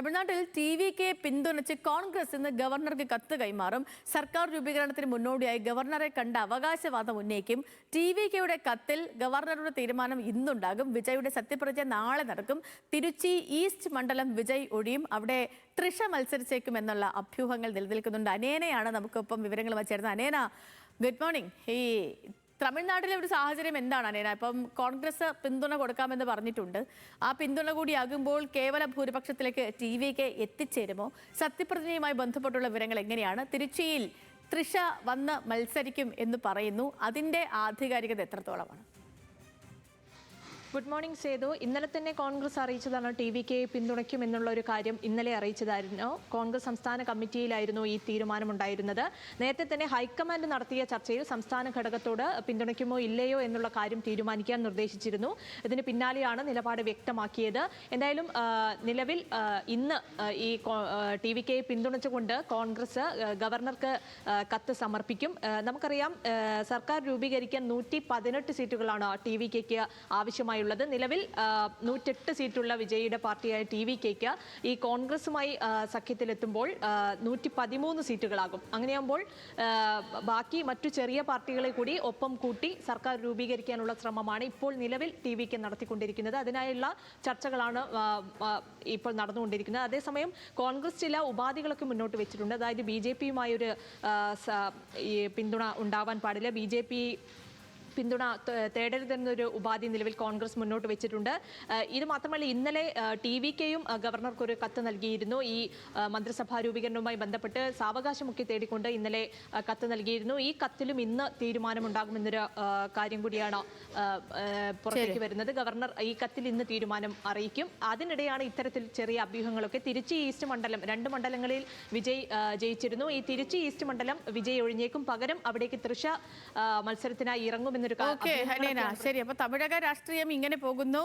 തമിഴ്നാട്ടിൽ ടി.വി.കെ പിന്തുണച്ച് കോൺഗ്രസ് ഇന്ന് ഗവർണർക്ക് കത്ത് കൈമാറും. സർക്കാർ രൂപീകരണത്തിന് മുന്നോടിയായി ഗവർണറെ കണ്ട അവകാശവാദം ഉന്നയിക്കും. ടി.വി.കെയുടെ കത്തിൽ ഗവർണറുടെ തീരുമാനം ഇന്നുണ്ടാകും. വിജയുടെ സത്യപ്രതിജ്ഞ നാളെ നടക്കും. തിരുച്ചി ഈസ്റ്റ് മണ്ഡലം വിജയ് ഒഴിയും. അവിടെ തൃഷ മത്സരിച്ചേക്കുമെന്നുള്ള അഭ്യൂഹങ്ങൾ നിലനിൽക്കുന്നുണ്ട്. അനേനയാണ് നമുക്കൊപ്പം വിവരങ്ങൾ വച്ചേരുന്നത്. അനേന, ഗുഡ് മോർണിംഗ്. ഈ തമിഴ്നാട്ടിലെ ഒരു സാഹചര്യം എന്താണ് അനേന? ഇപ്പം കോൺഗ്രസ് പിന്തുണ കൊടുക്കാമെന്ന് പറഞ്ഞിട്ടുണ്ട്. ആ പിന്തുണ കൂടിയാകുമ്പോൾ കേവല ഭൂരിപക്ഷത്തിലേക്ക് ടി.വി.കെ എത്തിച്ചേരുമോ? സത്യപ്രതിജ്ഞയുമായി ബന്ധപ്പെട്ടുള്ള വിവരങ്ങൾ എങ്ങനെയാണ്? തിരുച്ചിയിൽ തൃഷ വന്ന് മത്സരിക്കും എന്ന് പറയുന്നു. അതിൻ്റെ ആധികാരികത എത്രത്തോളമാണ്? Good morning Sethu. ഇന്നലെ തന്നെ കോൺഗ്രസ് അറിയിച്ചതാണ് ടി.വി.കെ പിന്തുണയ്ക്കുമെന്നുള്ള ഒരു കാര്യം. ഇന്നലെ അറിയിച്ചതായിരുന്നു. കോൺഗ്രസ് സംസ്ഥാന കമ്മിറ്റിയിലായിരുന്നു ഈ തീരുമാനമുണ്ടായിരുന്നത്. നേരത്തെ തന്നെ ഹൈക്കമാൻഡ് നടത്തിയ ചർച്ചയിൽ സംസ്ഥാന ഘടകത്തോട് പിന്തുണയ്ക്കുമോ ഇല്ലയോ എന്നുള്ള കാര്യം തീരുമാനിക്കാൻ നിർദ്ദേശിച്ചിരുന്നു. ഇതിന് പിന്നാലെയാണ് നിലപാട് വ്യക്തമാക്കിയത്. എന്തായാലും നിലവിൽ ഇന്ന് ഈ ടി.വി.കെ പിന്തുണച്ചുകൊണ്ട് കോൺഗ്രസ് ഗവർണർക്ക് കത്ത് സമർപ്പിക്കും. നമുക്കറിയാം, സർക്കാർ രൂപീകരിക്കാൻ 118 സീറ്റുകളാണ് ടി.വി.കെക്ക് ആവശ്യമായി. നിലവിൽ 108 സീറ്റുള്ള വിജയിയുടെ പാർട്ടിയായ ടി.വി.കെക്ക് ഈ കോൺഗ്രസുമായി സഖ്യത്തിലെത്തുമ്പോൾ 113 സീറ്റുകളാകും. അങ്ങനെയാകുമ്പോൾ ബാക്കി മറ്റു ചെറിയ പാർട്ടികളെ കൂടി ഒപ്പം കൂട്ടി സർക്കാർ രൂപീകരിക്കാനുള്ള ശ്രമമാണ് ഇപ്പോൾ നിലവിൽ ടി.വി.കെ നടത്തിക്കൊണ്ടിരിക്കുന്നത്. അതിനായുള്ള ചർച്ചകളാണ് ഇപ്പോൾ നടന്നുകൊണ്ടിരിക്കുന്നത്. അതേസമയം കോൺഗ്രസ് ചില ഉപാധികളൊക്കെ മുന്നോട്ട് വെച്ചിട്ടുണ്ട്. അതായത് BJP-യുമായൊരു പിന്തുണ ഉണ്ടാവാൻ പാടില്ല, BJP പിന്തുണ തേടരുതെന്നൊരു ഉപാധി നിലവിൽ കോൺഗ്രസ് മുന്നോട്ട് വെച്ചിട്ടുണ്ട്. ഇത് മാത്രമല്ല, ഇന്നലെ ടി.വി.കെയും ഗവർണർക്കൊരു കത്ത് നൽകിയിരുന്നു. ഈ മന്ത്രിസഭാ രൂപീകരണവുമായി ബന്ധപ്പെട്ട് സാവകാശമൊക്കെ തേടിക്കൊണ്ട് ഇന്നലെ കത്ത് നൽകിയിരുന്നു. ഈ കത്തിലും ഇന്ന് തീരുമാനമുണ്ടാകുമെന്നൊരു കാര്യം കൂടിയാണ് പുറത്തേക്ക് വരുന്നത്. ഗവർണർ ഈ കത്തിൽ ഇന്ന് തീരുമാനം അറിയിക്കും. അതിനിടെയാണ് ഇത്തരത്തിൽ ചെറിയ അഭ്യൂഹങ്ങളൊക്കെ. തിരുച്ചി ഈസ്റ്റ് മണ്ഡലം, 2 മണ്ഡലങ്ങളിൽ വിജയ് ജയിച്ചിരുന്നു. ഈ തിരുച്ചി ഈസ്റ്റ് മണ്ഡലം വിജയ് ഒഴിഞ്ഞേക്കും. പകരം അവിടേക്ക് തൃഷ മത്സരത്തിനായി ഇറങ്ങും. ശരി, അപ്പൊ തമിഴക രാഷ്ട്രീയം ഇങ്ങനെ പോകുന്നു.